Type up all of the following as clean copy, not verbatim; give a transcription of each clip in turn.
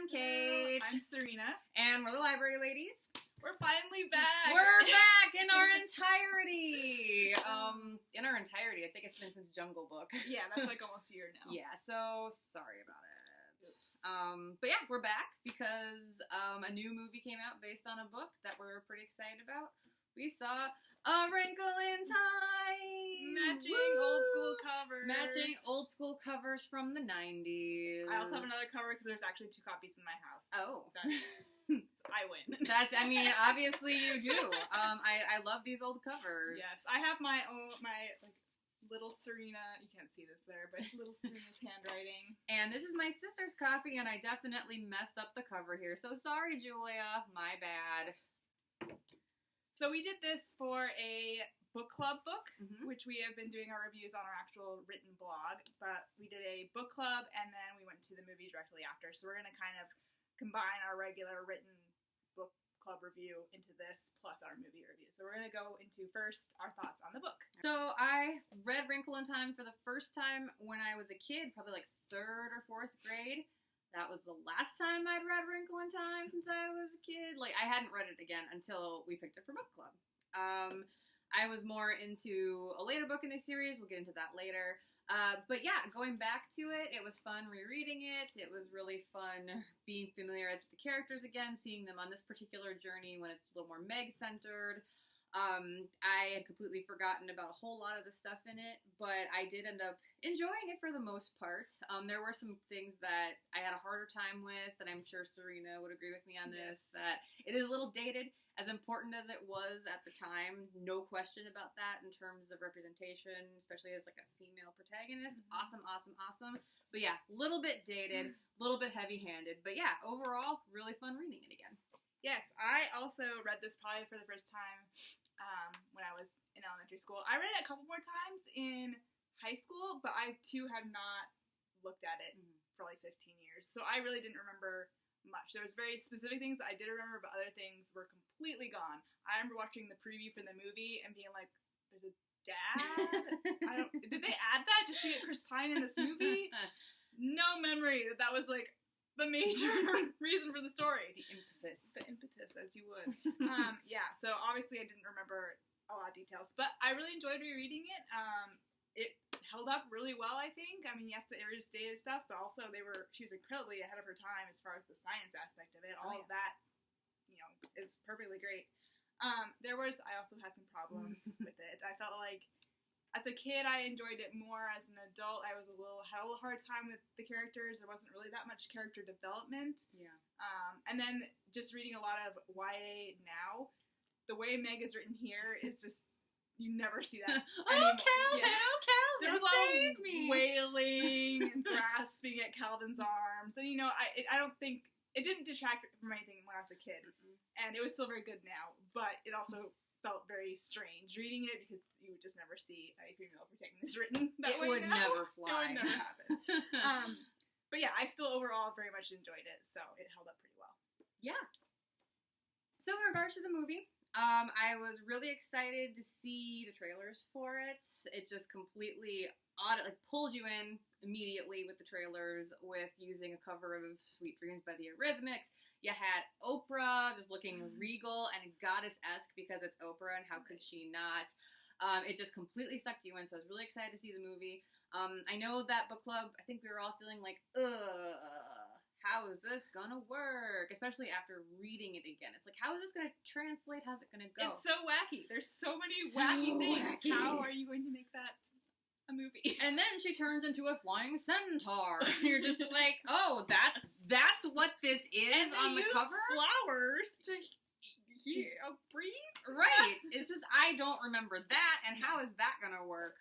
Kate. I'm Serena. And we're the Library Ladies. We're finally back. We're back in our entirety. I think it's been since Jungle Book. Yeah, that's like almost a year now. Yeah, so sorry about it. But yeah, we're back because a new movie came out based on a book that we're pretty excited about. We saw A Wrinkle in Time! Matching old school covers. Matching old school covers from the 90s. I also have another cover because there's actually 2 copies in my house. Oh. I win. Obviously you do. I love these old covers. Yes, I have my little Serena, you can't see this there, but little Serena's handwriting. And this is my sister's copy, and I definitely messed up the cover here. So sorry, Julia. My bad. So we did this for a book club book, which we have been doing our reviews on our actual written blog, but we did a book club, and then we went to the movie directly after. So we're going to kind of combine our regular written book club review into this, plus our movie review. So we're going to go into first our thoughts on the book. So I read Wrinkle in Time for the first time when I was a kid, probably like 3rd or 4th grade. That was the last time I'd read Wrinkle in Time since I was a kid. Like, I hadn't read it again until we picked it for book club. I was more into a later book in the series. We'll get into that later. But yeah, going back to it, it was fun rereading it. It was really fun being familiar with the characters again, seeing them on this particular journey when it's a little more Meg-centered. I had completely forgotten about a whole lot of the stuff in it, but I did end up enjoying it for the most part. There were some things that I had a harder time with, and I'm sure Serena would agree with me on this, that it is a little dated, as important as it was at the time. No question about that in terms of representation, especially as like a female protagonist. Awesome. But yeah, a little bit dated, a little bit heavy-handed, but yeah, overall, really fun reading it again. Yes, I also read this probably for the first time when I was in elementary school. I read it a couple more times in high school, but I too have not looked at it for like 15 years. So I really didn't remember much. There was very specific things that I did remember, but other things were completely gone. I remember watching the preview for the movie and being like, there's a dad? Did they add that just to get Chris Pine in this movie? No memory that was like the major reason for the story. The impetus, as you would. Yeah, so obviously I didn't remember a lot of details, but I really enjoyed rereading it. It held up really well, I think. I mean, yes, the era just dated stuff, but also she was incredibly ahead of her time as far as the science aspect of it. All of that, is perfectly great. I also had some problems with it. I felt like as a kid, I enjoyed it more. As an adult, I had a little hard time with the characters. There wasn't really that much character development. Yeah. And then just reading a lot of YA now, the way Meg is written here is just, you never see that anymore. Calvin! Yeah. Oh, Calvin, there was a lot of me! Wailing and grasping at Calvin's arms. And, I don't think, it didn't detract from anything when I was a kid. And it was still very good now, but it also felt very strange reading it because you would just never see a female protagonist written that way. It would never fly. It would never happen. But yeah, I still overall very much enjoyed it, so it held up pretty well. Yeah. So in regards to the movie, I was really excited to see the trailers for it. It just completely pulled you in immediately with the trailers, with using a cover of Sweet Dreams by the Eurythmics. You had Oprah just looking regal and goddess-esque because it's Oprah, and how could she not? It just completely sucked you in, so I was really excited to see the movie. I know that book club, I think we were all feeling like, how is this gonna work? Especially after reading it again. It's like, how is this gonna translate? How's it gonna go? It's so wacky. There's so many wacky things. How are you going to make that a movie? And then she turns into a flying centaur. You're just like, oh, that's what this is and on the cover? Flowers to breathe? Right. It's just, I don't remember that, and how is that gonna work?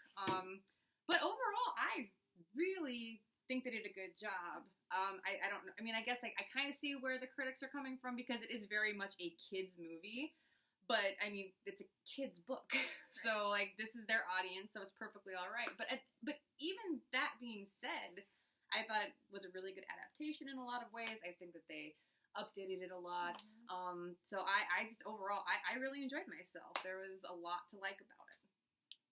But overall, I really think they did a good job. I don't know. I mean, I guess I kind of see where the critics are coming from because it is very much a kids movie. But, I mean, it's a kid's book. So, this is their audience, so it's perfectly all right. But even that being said, I thought it was a really good adaptation in a lot of ways. I think that they updated it a lot. So I just, overall, I really enjoyed myself. There was a lot to like about it.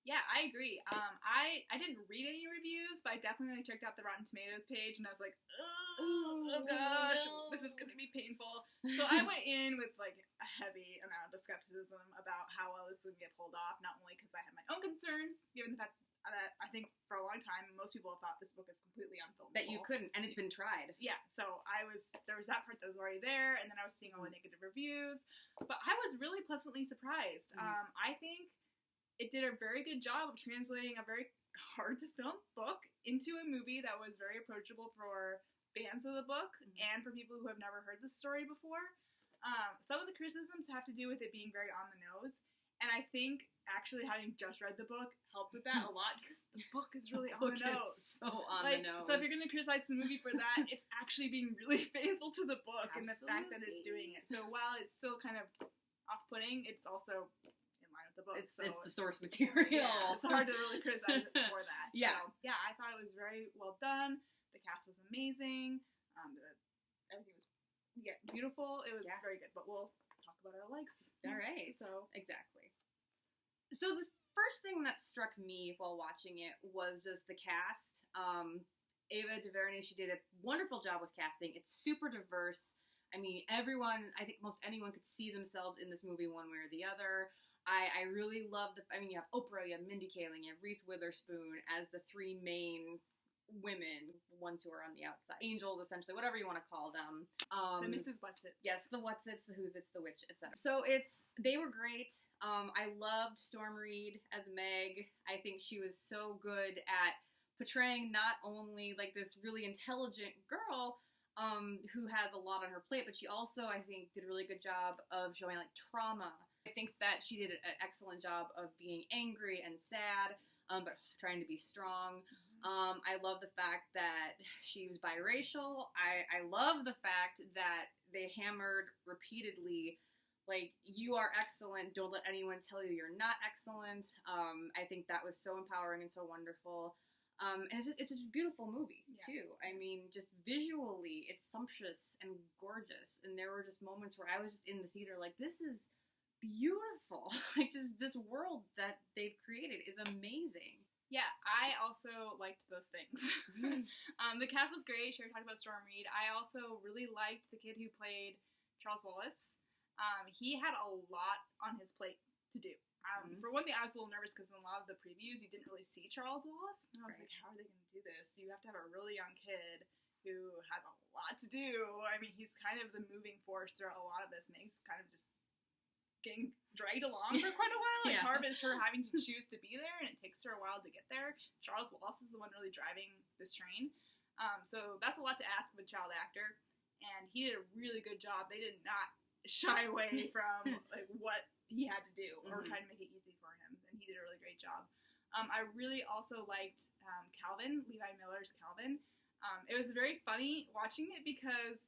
Yeah, I agree. I didn't read any reviews, but I definitely checked out the Rotten Tomatoes page, and I was like, oh gosh, this is painful. So I went in with like a heavy amount of skepticism about how well this was going to get pulled off, not only because I had my own concerns, given the fact that I think for a long time most people have thought this book is completely unfilmable. That you couldn't, and it's been tried. Yeah, so there was that part that was already there, and then I was seeing all the negative reviews, but I was really pleasantly surprised. I think it did a very good job of translating a very hard to film book into a movie that was very approachable for fans of the book and for people who have never heard this story before. Some of the criticisms have to do with it being very on the nose, and I think actually having just read the book helped with that a lot, because the book is really on the nose. So on the nose. So if you're going to criticize the movie for that, it's actually being really faithful to the book and the fact that it's doing it. So while it's still kind of off-putting, it's also in line with the book. It's the source material. Yeah, it's hard to really criticize it for that. Yeah. So, yeah, I thought it was very well done. The cast was amazing. Everything was beautiful. It was very good. But we'll talk about our likes. All right. So exactly. So the first thing that struck me while watching it was just the cast. Ava DuVernay, she did a wonderful job with casting. It's super diverse. I mean, everyone, I think most anyone could see themselves in this movie one way or the other. I really love you have Oprah, you have Mindy Kaling, you have Reese Witherspoon as the three main women, the ones who are on the outside. Angels, essentially, whatever you want to call them. The Mrs. Whatsits. Yes, the Whatsits, the Who's-its, the Witch, etc. So they were great. I loved Storm Reid as Meg. I think she was so good at portraying not only like this really intelligent girl who has a lot on her plate, but she also, I think, did a really good job of showing like trauma. I think that she did an excellent job of being angry and sad, but trying to be strong. I love the fact that she was biracial. I love the fact that they hammered repeatedly, like, you are excellent, don't let anyone tell you you're not excellent. I think that was so empowering and so wonderful. And it's just a beautiful movie, too. I mean, just visually, it's sumptuous and gorgeous. And there were just moments where I was just in the theater like, this is beautiful. Like, just this world that they've created is amazing. Yeah, I also liked those things. The cast was great. Sherry talked about Storm Reid. I also really liked the kid who played Charles Wallace. He had a lot on his plate to do. For one thing, I was a little nervous because in a lot of the previews, you didn't really see Charles Wallace. And I was like, how are they going to do this? You have to have a really young kid who has a lot to do. I mean, he's kind of the moving force throughout a lot of this, and he's kind of just getting dragged along for quite a while. Like, part of it is her having to choose to be there, and it takes her a while to get there. Charles Wallace is the one really driving this train. So that's a lot to ask of a child actor, and he did a really good job. They did not shy away from like what he had to do or try to make it easy for him, and he did a really great job. I really also liked Calvin, Levi Miller's Calvin. It was very funny watching it because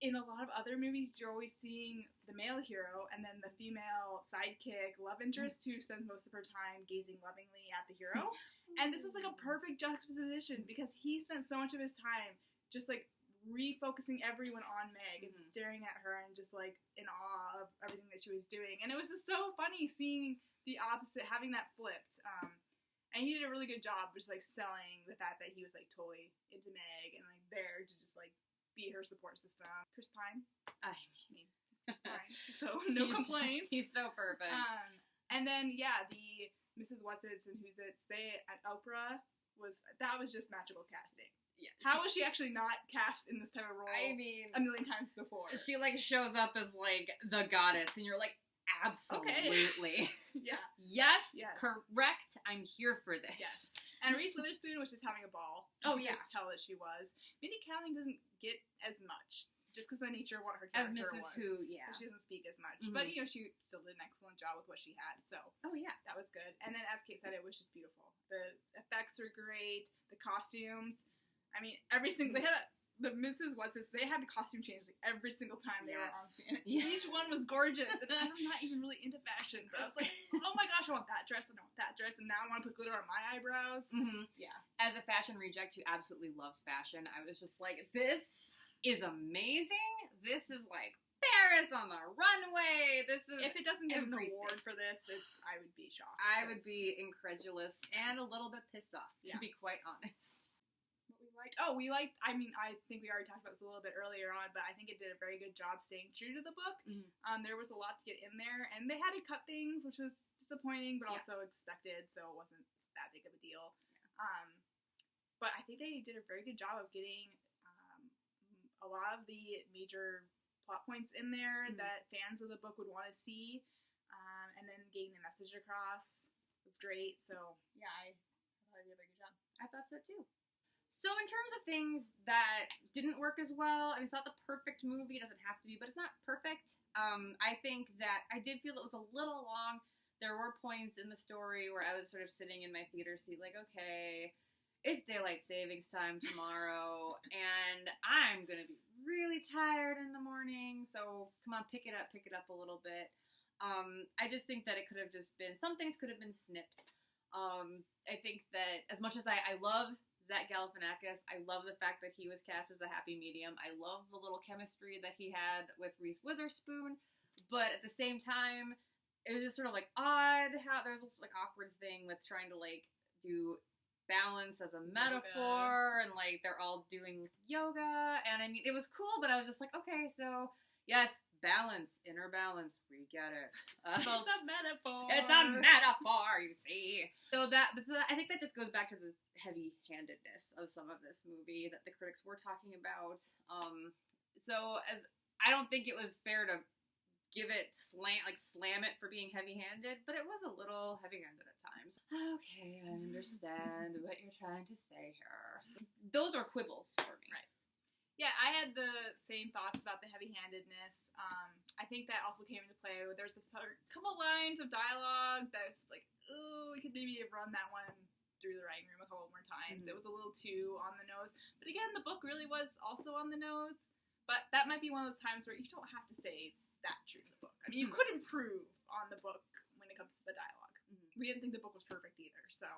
in a lot of other movies, you're always seeing the male hero and then the female sidekick love interest who spends most of her time gazing lovingly at the hero. And this was like a perfect juxtaposition because he spent so much of his time just like refocusing everyone on Meg and staring at her and just like in awe of everything that she was doing. And it was just so funny seeing the opposite, having that flipped. And he did a really good job just like selling the fact that he was like totally into Meg and like there to just like be her support system. Chris Pine. I mean, Chris Pine. So no complaints. He's so perfect. And then the Mrs. Whatsits and Who's-its, they at Oprah was just magical casting. Yeah. How was she actually not cast in this type of role? I mean, a million times before. She like shows up as like the goddess, and you're like, absolutely. Yeah. Yes. Correct. I'm here for this. Yes. And Reese Witherspoon was just having a ball. You could just tell that she was. Mindy Kaling doesn't get as much, just because of the nature of what her character was. As Mrs. Who, She doesn't speak as much. But, she still did an excellent job with what she had, so. That was good. And then, as Kate said, it was just beautiful. The effects were great. The costumes. I mean, they had the Mrs. Whatsits, they had a costume change like every single time they were on screen. Each one was gorgeous. And I'm not even really into fashion, but I was like, oh my gosh, I want that dress and I want that dress, and now I want to put glitter on my eyebrows. Yeah. As a fashion reject who absolutely loves fashion, I was just like, this is amazing. This is like Paris on the runway. This is if it doesn't get an award for this, I would be shocked. I would be incredulous and a little bit pissed off, to be quite honest. What we liked? I mean, I think we already talked about this a little bit earlier on, but I think it did a very good job staying true to the book. Mm-hmm. There was a lot to get in there, and they had to cut things, which was disappointing, but also expected, so it wasn't that big of a deal. Yeah. But I think they did a very good job of getting a lot of the major plot points in there that fans of the book would want to see, and then getting the message across was great. So yeah, I thought I did a very good job. I thought so too. So in terms of things that didn't work as well, I mean, it's not the perfect movie. It doesn't have to be, but it's not perfect. I think that I did feel it was a little long. There were points in the story where I was sort of sitting in my theater seat like, okay, it's daylight savings time tomorrow, and I'm going to be really tired in the morning, so come on, pick it up a little bit. I just think that it could have just been, some things could have been snipped. I think that as much as I love Zach Galifianakis, I love the fact that he was cast as a happy medium. I love the little chemistry that he had with Reese Witherspoon, but at the same time, it was just sort of like odd how there's this like awkward thing with trying to like do balance as a metaphor, and like they're all doing yoga, and I mean it was cool, but I was just like, okay, so yes, balance, inner balance, we get it. It's a metaphor. It's a metaphor, you see. So I think that just goes back to the heavy-handedness of some of this movie that the critics were talking about. So as I don't think it was fair to give it slam it for being heavy-handed, but it was a little heavy-handed at times. Okay, I understand what you're trying to say here. So those are quibbles for me. Right. Yeah, I had the same thoughts about the heavy-handedness. I think that also came into play. There's a couple lines of dialogue that was just like, ooh, we could maybe have run that one through the writing room a couple more times. It was a little too on the nose. But again, the book really was also on the nose. But that might be one of those times where you don't have to say that true to the book. I mean, you could improve on the book when it comes to the dialogue. We didn't think the book was perfect either, so.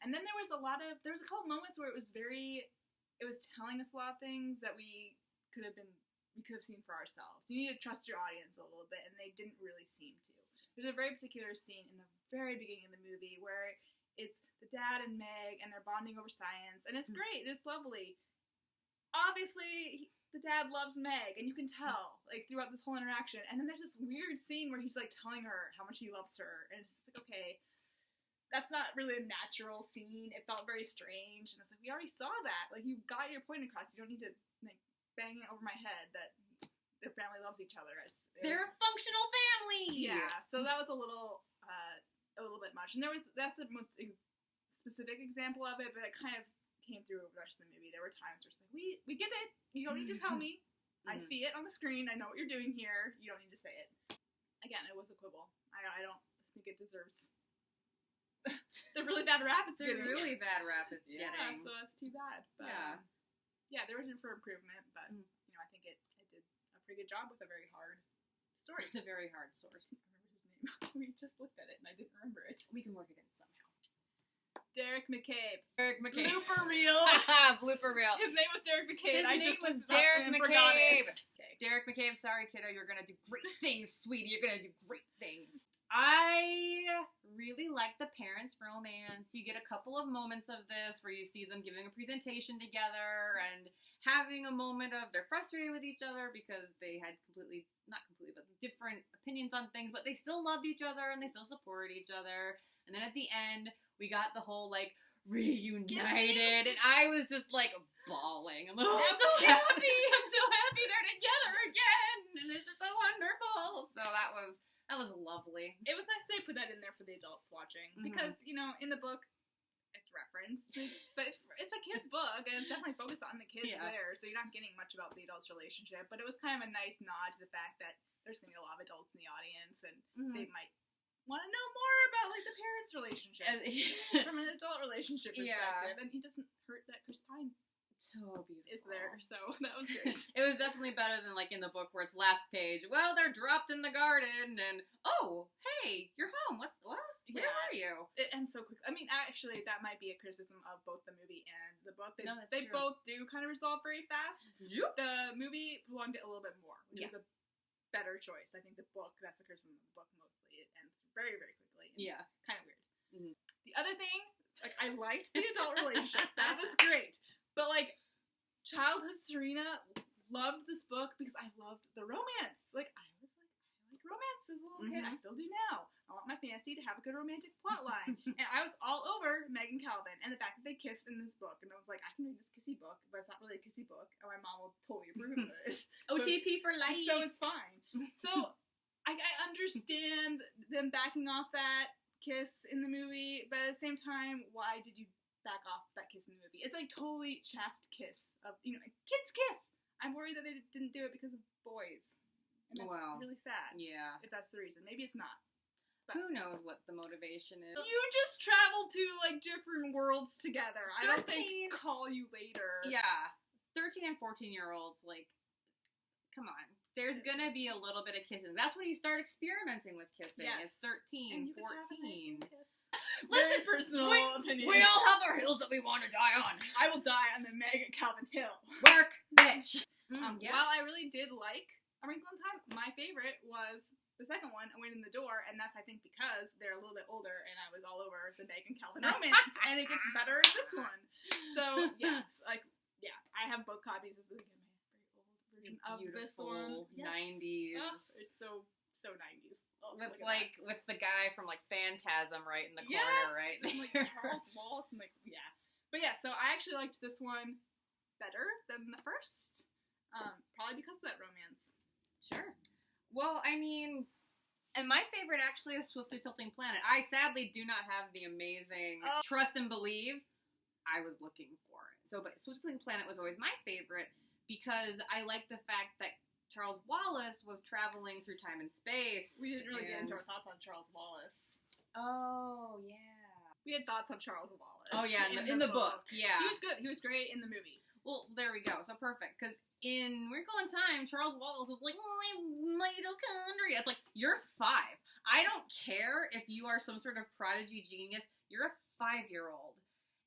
And then there was a couple moments where it was telling us a lot of things that we could have seen for ourselves. You need to trust your audience a little bit, and they didn't really seem to. There's a very particular scene in the very beginning of the movie where it's the dad and Meg, and they're bonding over science, and it's great, it's lovely. Obviously, the dad loves Meg, and you can tell, like, throughout this whole interaction. And then there's this weird scene where he's, like, telling her how much he loves her, and it's just like, okay, that's not really a natural scene. It felt very strange, and it's like, we already saw that. Like, you got your point across. You don't need to, like, bang it over my head that their family loves each other. They're a functional family! Yeah, so that was a little bit much. And that's the most specific example of it, but it kind of came through over the rest of the movie. There were times where it's like, we get it. You don't need to tell me. I see it on the screen. I know what you're doing here. You don't need to say it. Again, it was a quibble. I don't think it deserves the really bad rap it's getting. The really bad rap it's getting. Yeah, so that's too bad. But, yeah, there was room for improvement, but I think it did a pretty good job with a very hard story. It's a very hard source. I don't remember his name. We just looked at it and I didn't remember it. We can work it in somehow. Derek McCabe. Blooper reel. Blooper reel. His name was Derek McCabe. His name was Derek McCabe. Okay. Derek McCabe, sorry kiddo, you're gonna do great things, sweetie. You're gonna do great things. I really like the parents' romance. You get a couple of moments of this where you see them giving a presentation together and having a moment of they're frustrated with each other because they had different opinions on things, but they still loved each other and they still supported each other. And then at the end, we got the whole, like, reunited, and I was just, like, bawling. I'm like, oh, I'm so happy! I'm so happy they're together again! And it's just so wonderful! So that was lovely. It was nice they put that in there for the adults watching, because, in the book, it's referenced, but it's a kid's book, and it's definitely focused on the kids there, so you're not getting much about the adults' relationship, but it was kind of a nice nod to the fact that there's going to be a lot of adults in the audience, and they might want to know more about, like, the parents' relationship from an adult relationship perspective, and he doesn't hurt that Chris Pine so beautiful is there, so that was great. It was definitely better than, like, in the book where it's last page, well, they're dropped in the garden, and, oh, hey, you're home, what? Where are you? It ends so quickly. I mean, actually, that might be a criticism of both the movie and the book. They true. Both do kind of resolve very fast. Yep. The movie prolonged it a little bit more, which is a better choice. I think the book, that's the criticism of the book mostly. It ends very, very quickly. Kind of weird. The other thing, like, I liked the adult relationship. That was great. But, like, childhood Serena loved this book because I loved the romance. Like, I was like, I like romance as a little kid. I still do now. I want my fantasy to have a good romantic plot line. And I was all over Meg and Calvin and the fact that they kissed in this book. And I was like, I can read this kissy book, but it's not really a kissy book. And my mom will totally approve of it. OTP for life. So it's fine. So I understand them backing off that kiss in the movie, but at the same time, why did you back off that kiss in the movie? It's like totally chaste kiss of, kids kiss. I'm worried that they didn't do it because of boys. And that's really sad. Yeah. If that's the reason. Maybe it's not. But who knows what the motivation is? You just travel to, like, different worlds together. I don't think call you later. Yeah. 13 and 14-year-olds, like, come on. There's gonna be a little bit of kissing. That's when you start experimenting with kissing. Yes. It's 13, 14. Listen, personal opinion. We all have our hills that we want to die on. I will die on the Meg and Calvin hill. Work, bitch. While I really did like A Wrinkle in Time, my favorite was the second one, I Went in the Door, and that's, I think, because they're a little bit older, and I was all over the Meg and Calvin romance, and it gets better in this one. So, yeah, I have both copies. This is, again, my very old version of this one. 90s. Oh, it's so 90s. Oh, with the guy from, like, Phantasm right in the corner, right? And, like, Charles Wallace, and, like, yeah. But, yeah, so I actually liked this one better than the first, probably because of that romance. Sure. Well, I mean, and my favorite actually is Swiftly Tilting Planet. I sadly do not have the amazing Trust and Believe. I was looking for it. So, but Swiftly Tilting Planet was always my favorite because I like the fact that Charles Wallace was traveling through time and space. We didn't really get into our thoughts on Charles Wallace. Oh, yeah. We had thoughts on Charles Wallace. Oh, yeah, in the book. Yeah. He was good. He was great in the movie. Well, there we go. So perfect. Because in Wrinkle in Time, Charles Wallace is like, mitochondria. It's like, you're 5. I don't care if you are some sort of prodigy genius. You're a 5-year-old.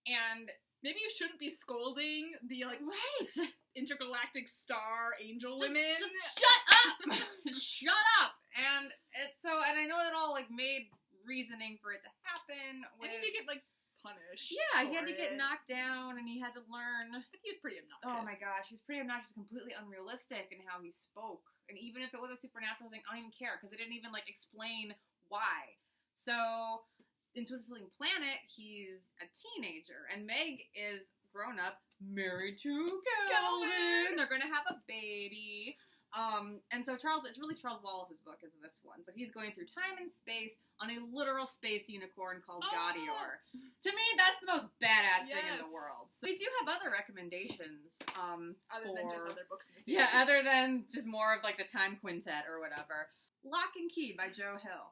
And maybe you shouldn't be scolding the, like, right. intergalactic star angel women. Just shut up! Shut up! And I know it all, like, made reasoning for it to happen. And he did get, like, punished. Yeah, he had to get knocked down, and he had to learn. But he was pretty obnoxious. Oh my gosh, he's pretty obnoxious, completely unrealistic in how he spoke. And even if it was a supernatural thing, I don't even care, because it didn't even, like, explain why. So, in Twinkling Planet, he's a teenager, and Meg is grown up, married to Calvin. They're gonna have a baby. And so it's really Charles Wallace's book is this one. So he's going through time and space on a literal space unicorn called Gaudior. To me, that's the most badass thing in the world. So we do have other recommendations. Other than just other books in the series. Yeah, other than just more of like the Time Quintet or whatever. Lock and Key by Joe Hill.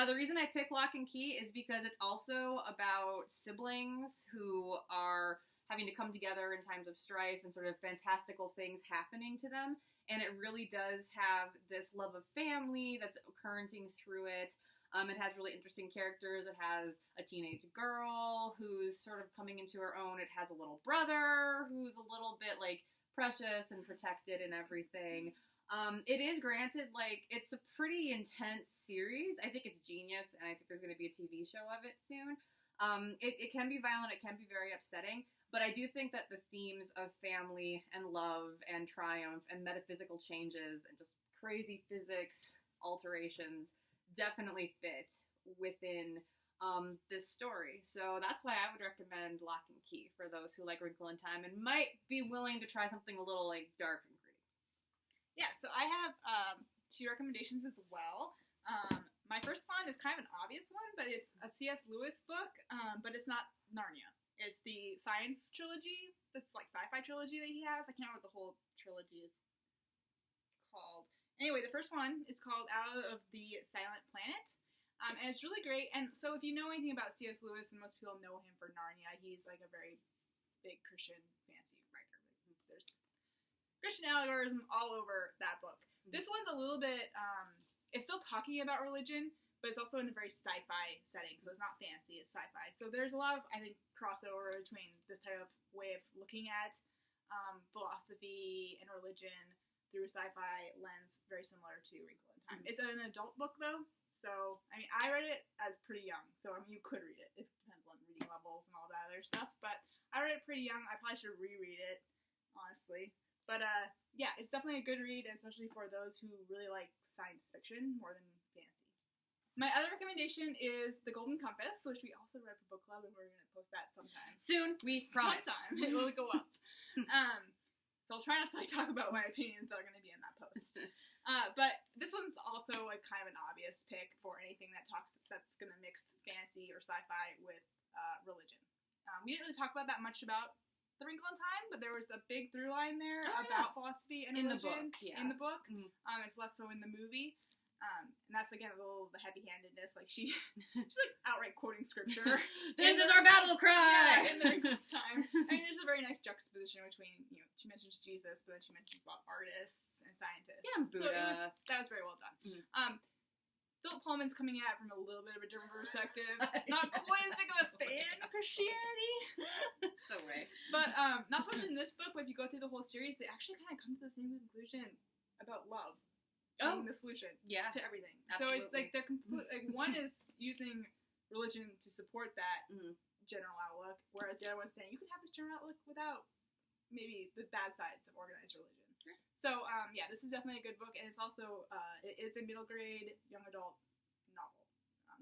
The reason I pick Lock and Key is because it's also about siblings who are having to come together in times of strife and sort of fantastical things happening to them. And it really does have this love of family that's occurring through it. It has really interesting characters. It has a teenage girl who's sort of coming into her own. It has a little brother who's a little bit, like, precious and protected and everything. It is granted, like, it's a pretty intense series. I think it's genius, and I think there's going to be a TV show of it soon. It can be violent. It can be very upsetting. But I do think that the themes of family and love and triumph and metaphysical changes and just crazy physics alterations definitely fit within this story. So that's why I would recommend Lock and Key for those who like Wrinkle in Time and might be willing to try something a little, like, dark and gritty. Yeah, so I have 2 recommendations as well. My first one is kind of an obvious one, but it's a C.S. Lewis book, but it's not Narnia. It's the Science Trilogy, this, like, sci-fi trilogy that he has. I can't remember what the whole trilogy is called. Anyway, the first one is called Out of the Silent Planet, and it's really great. And so if you know anything about C.S. Lewis, and most people know him for Narnia, he's, like, a very big Christian fantasy writer. There's Christian allegorism all over that book. This one's a little bit, it's still talking about religion, but it's also in a very sci-fi setting, so it's not fantasy, it's sci-fi. So there's a lot of, I think, crossover between this type of way of looking at philosophy and religion through a sci-fi lens, very similar to Wrinkle in Time. It's an adult book, though, so, I mean, I read it as pretty young, so, I mean, you could read it. It depends on reading levels and all that other stuff, but I read it pretty young. I probably should reread it, honestly. But yeah, it's definitely a good read, especially for those who really like science fiction more than fantasy. My other recommendation is The Golden Compass, which we also read for book club, and we're going to post that sometime. Soon, we promise. Sometime. It will go up. So I'll try not to talk about my opinions that are going to be in that post. But this one's also like kind of an obvious pick for anything that's going to mix fantasy or sci-fi with religion. We didn't really talk about that much about The Wrinkle in Time, but there was a big through line there about philosophy and religion in the book. Mm-hmm. It's less so in the movie. And that's again a little the heavy-handedness. Like she's like outright quoting scripture. This is our battle cry. Yeah, in The Wrinkle in Time. I mean, there's a very nice juxtaposition between she mentions Jesus, but then she mentions about artists and scientists. Yeah, Buddha. So that was very well done. Mm-hmm. Philip Pullman's coming at it from a little bit of a different perspective. Not quite as big of a fan of Christianity. So right. But not so much in this book, but if you go through the whole series, they actually kind of come to the same conclusion about love. Being the solution to everything. Absolutely. So it's like they're like one is using religion to support that general outlook, whereas the other one's saying you could have this general outlook without maybe the bad sides of organized religion. Sure. So yeah, this is definitely a good book, and it's also it is a middle grade young adult novel.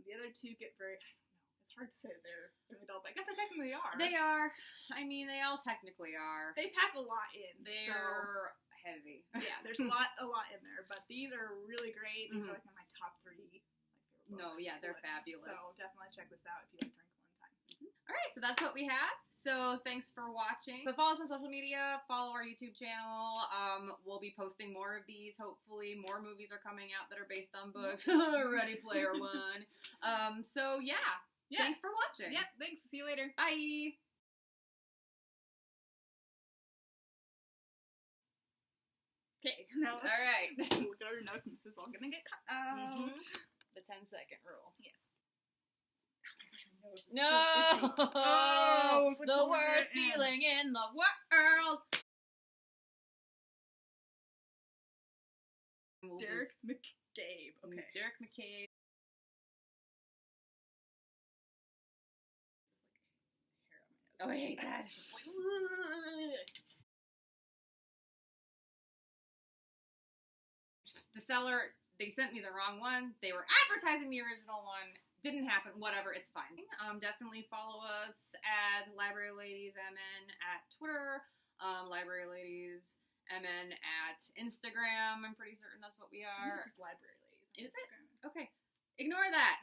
The other two get very it's hard to say they're young adults. I guess they technically are. They are. I mean, they all technically are. They pack a lot in. They're heavy. Yeah, there's a lot in there, but these are really great. These are like in my top 3 favorite books. No, yeah, they're fabulous. So definitely check this out if you like Wrinkle in Time. All right, so that's what we have. So thanks for watching. So follow us on social media, follow our YouTube channel. We'll be posting more of these. Hopefully more movies are coming out that are based on books. Ready Player One. So yeah, thanks for watching. Yeah, thanks. See you later. Bye. Okay, now let's... All right. Look at our notes, and this is all gonna get cut out. The 10-second rule. Yes. No! Oh, the worst feeling in the world! Derek McCabe. Okay. Derek McCabe. Oh, I hate that. The seller, they sent me the wrong one. They were advertising the original one. Didn't happen. Whatever. It's fine. Definitely follow us at Library Ladies MN at Twitter. Library Ladies MN at Instagram. I'm pretty certain that's what we are. This is Library Ladies. Is it? Okay. Ignore that.